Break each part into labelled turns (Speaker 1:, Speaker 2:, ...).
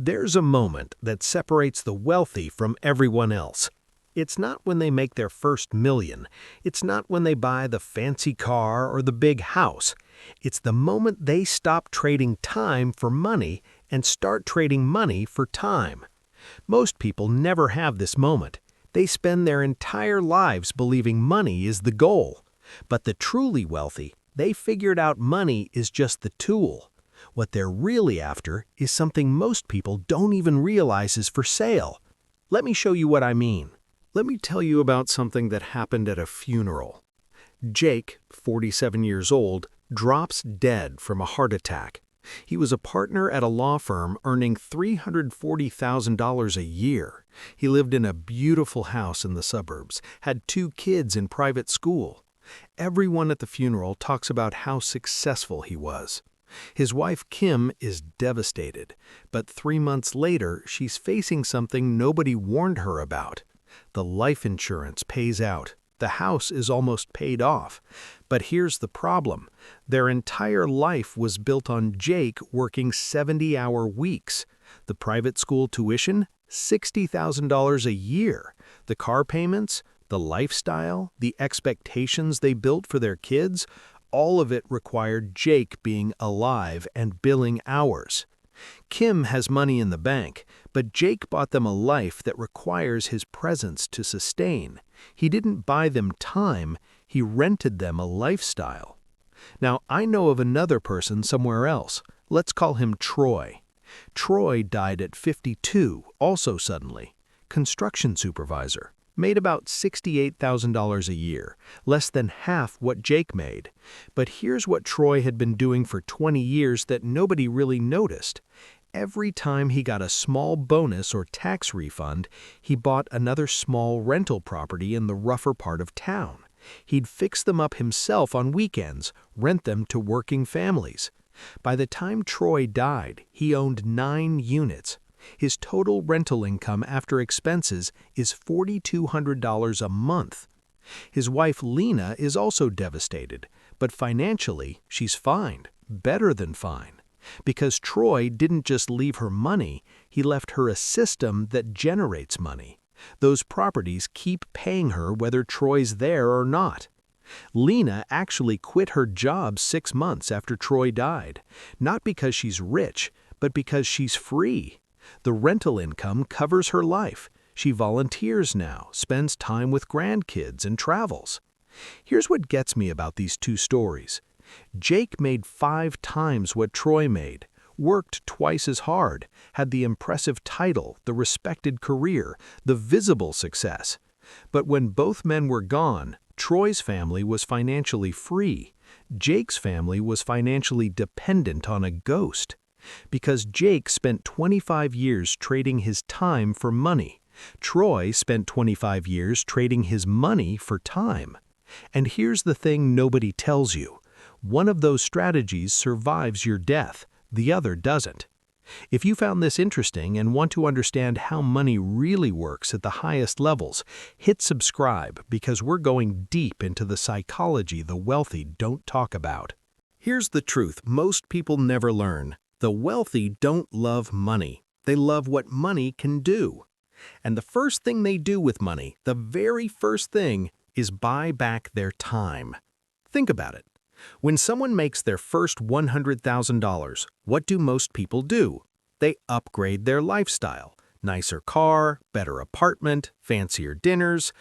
Speaker 1: There's a moment that separates the wealthy from everyone else. It's not when they make their first million. It's not when they buy the fancy car or the big house. It's the moment they stop trading time for money and start trading money for time. Most people never have this moment. They spend their entire lives believing money is the goal. But the truly wealthy, they figured out money is just the tool. What they're really after is something most people don't even realize is for sale. Let me show you what I mean. Let me tell you about something that happened at a funeral. Jake, 47 years old, drops dead from a heart attack. He was a partner at a law firm earning $340,000 a year. He lived in a beautiful house in the suburbs, had 2 kids in private school. Everyone at the funeral talks about how successful he was. His wife Kim is devastated, but 3 months later she's facing something nobody warned her about. The life insurance pays out. The house is almost paid off. But here's the problem. Their entire life was built on Jake working 70-hour weeks. The private school tuition, $60,000 a year. The car payments, the lifestyle, the expectations they built for their kids, all of it required Jake being alive and billing hours. Kim has money in the bank, but Jake bought them a life that requires his presence to sustain. He didn't buy them time, he rented them a lifestyle. Now, I know of another person somewhere else. Let's call him Troy. Troy died at 52, also suddenly. Construction supervisor. Made about $68,000 a year, less than half what Jake made. But here's what Troy had been doing for 20 years that nobody really noticed. Every time he got a small bonus or tax refund, he bought another small rental property in the rougher part of town. He'd fix them up himself on weekends, rent them to working families. By the time Troy died, he owned 9 units. His total rental income after expenses is $4,200 a month. His wife Lena is also devastated, but financially she's fine, better than fine. Because Troy didn't just leave her money, he left her a system that generates money. Those properties keep paying her whether Troy's there or not. Lena actually quit her job 6 months after Troy died, not because she's rich, but because she's free. The rental income covers her life. She volunteers now, spends time with grandkids, and travels. Here's what gets me about these 2 stories. Jake made 5 times what Troy made, worked twice as hard, had the impressive title, the respected career, the visible success. But when both men were gone, Troy's family was financially free. Jake's family was financially dependent on a ghost. Because Jake spent 25 years trading his time for money. Troy spent 25 years trading his money for time. And here's the thing nobody tells you. One of those strategies survives your death, the other doesn't. If you found this interesting and want to understand how money really works at the highest levels, hit subscribe because we're going deep into the psychology the wealthy don't talk about. Here's the truth most people never learn. The wealthy don't love money. They love what money can do. And the first thing they do with money, the very first thing, is buy back their time. Think about it. When someone makes their first $100,000, what do most people do? They upgrade their lifestyle. Nicer car, better apartment, fancier dinners.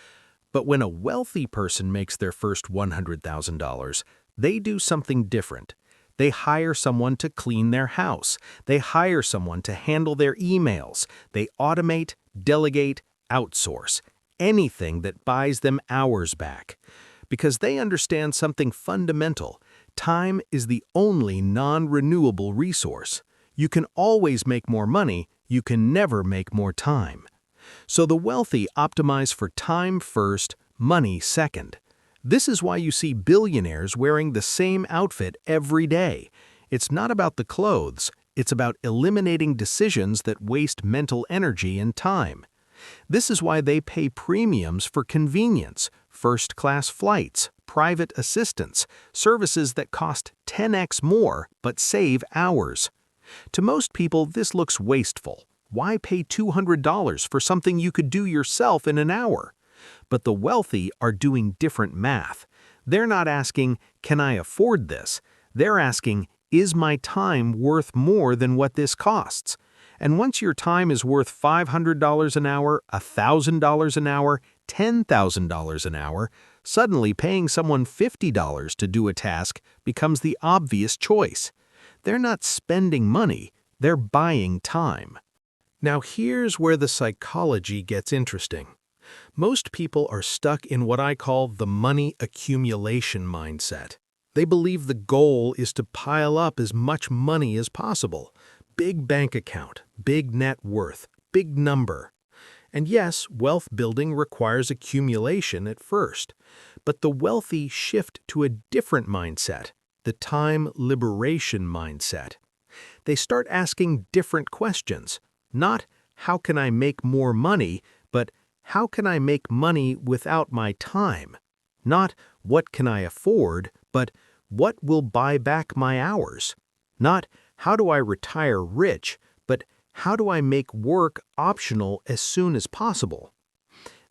Speaker 1: But when a wealthy person makes their first $100,000, they do something different. They hire someone to clean their house. They hire someone to handle their emails. They automate, delegate, outsource. Anything that buys them hours back. Because they understand something fundamental. Time is the only non-renewable resource. You can always make more money. You can never make more time. So the wealthy optimize for time first, money second. This is why you see billionaires wearing the same outfit every day. It's not about the clothes, it's about eliminating decisions that waste mental energy and time. This is why they pay premiums for convenience, first-class flights, private assistance, services that cost 10x more but save hours. To most people, this looks wasteful. Why pay $200 for something you could do yourself in an hour? But the wealthy are doing different math. They're not asking, can I afford this? They're asking, is my time worth more than what this costs? And once your time is worth $500 an hour, $1,000 an hour, $10,000 an hour, suddenly paying someone $50 to do a task becomes the obvious choice. They're not spending money, they're buying time. Now here's where the psychology gets interesting. Most people are stuck in what I call the money accumulation mindset. They believe the goal is to pile up as much money as possible. Big bank account, big net worth, big number. And yes, wealth building requires accumulation at first. But the wealthy shift to a different mindset, the time liberation mindset. They start asking different questions. Not, how can I make more money, but how can I make money without my time? Not, what can I afford, but what will buy back my hours? Not, how do I retire rich, but how do I make work optional as soon as possible?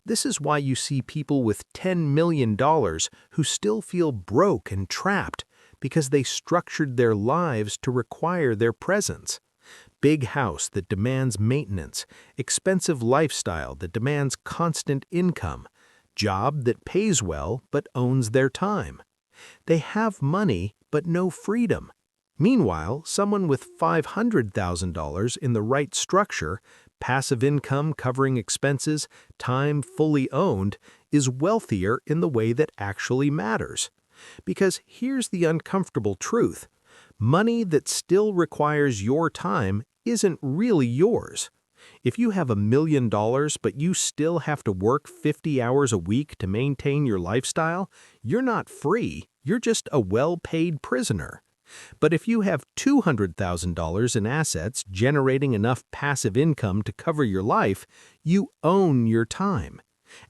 Speaker 1: This is why you see people with $10 million who still feel broke and trapped because they structured their lives to require their presence. Big house that demands maintenance, expensive lifestyle that demands constant income, job that pays well but owns their time. They have money but no freedom. Meanwhile, someone with $500,000 in the right structure, passive income covering expenses, time fully owned, is wealthier in the way that actually matters. Because here's the uncomfortable truth. Money that still requires your time isn't really yours. If you have $1 million but you still have to work 50 hours a week to maintain your lifestyle, you're not free, you're just a well-paid prisoner. But if you have $200,000 in assets generating enough passive income to cover your life, you own your time.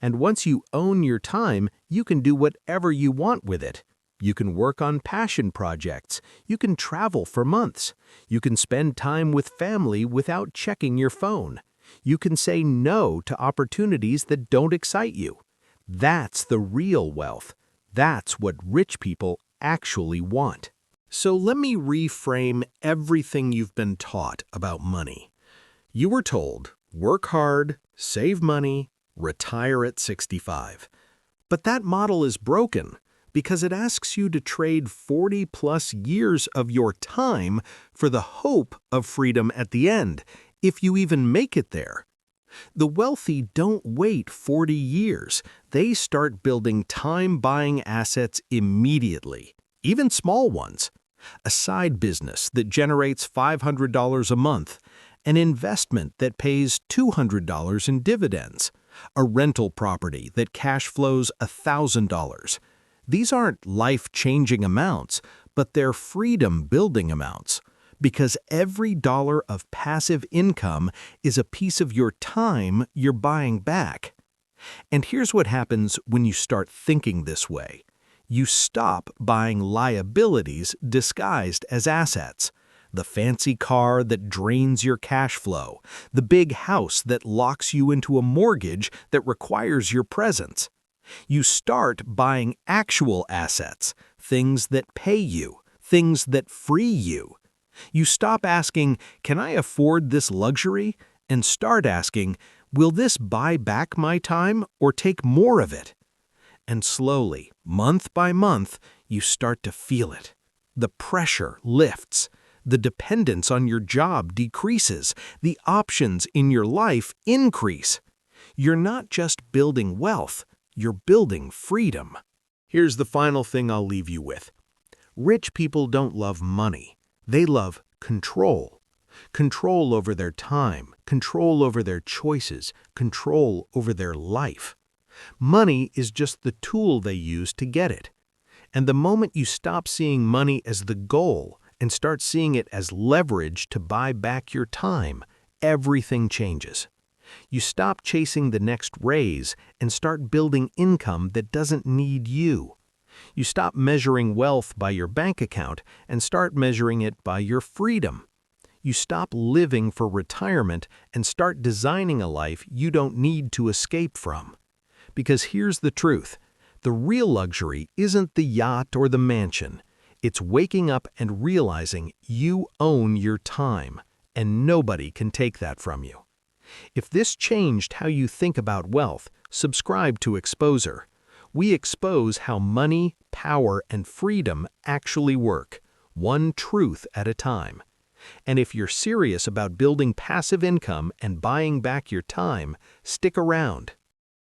Speaker 1: And once you own your time, you can do whatever you want with it. You can work on passion projects. You can travel for months. You can spend time with family without checking your phone. You can say no to opportunities that don't excite you. That's the real wealth. That's what rich people actually want. So let me reframe everything you've been taught about money. You were told, work hard, save money, retire at 65. But that model is broken because it asks you to trade 40-plus years of your time for the hope of freedom at the end, if you even make it there. The wealthy don't wait 40 years. They start building time-buying assets immediately, even small ones. A side business that generates $500 a month, an investment that pays $200 in dividends, a rental property that cash flows $1,000. These aren't life-changing amounts, but they're freedom-building amounts, because every dollar of passive income is a piece of your time you're buying back. And here's what happens when you start thinking this way. You stop buying liabilities disguised as assets. The fancy car that drains your cash flow, the big house that locks you into a mortgage that requires your presence. You start buying actual assets, things that pay you, things that free you. You stop asking, can I afford this luxury? And start asking, will this buy back my time or take more of it? And slowly, month by month, you start to feel it. The pressure lifts. The dependence on your job decreases. The options in your life increase. You're not just building wealth, you're building freedom. Here's the final thing I'll leave you with. Rich people don't love money. They love control. Control over their time, control over their choices, control over their life. Money is just the tool they use to get it. And the moment you stop seeing money as the goal and start seeing it as leverage to buy back your time, everything changes. You stop chasing the next raise and start building income that doesn't need you. You stop measuring wealth by your bank account and start measuring it by your freedom. You stop living for retirement and start designing a life you don't need to escape from. Because here's the truth. The real luxury isn't the yacht or the mansion. It's waking up and realizing you own your time, and nobody can take that from you. If this changed how you think about wealth, subscribe to Expozer. We expose how money, power, and freedom actually work, one truth at a time. And if you're serious about building passive income and buying back your time, stick around.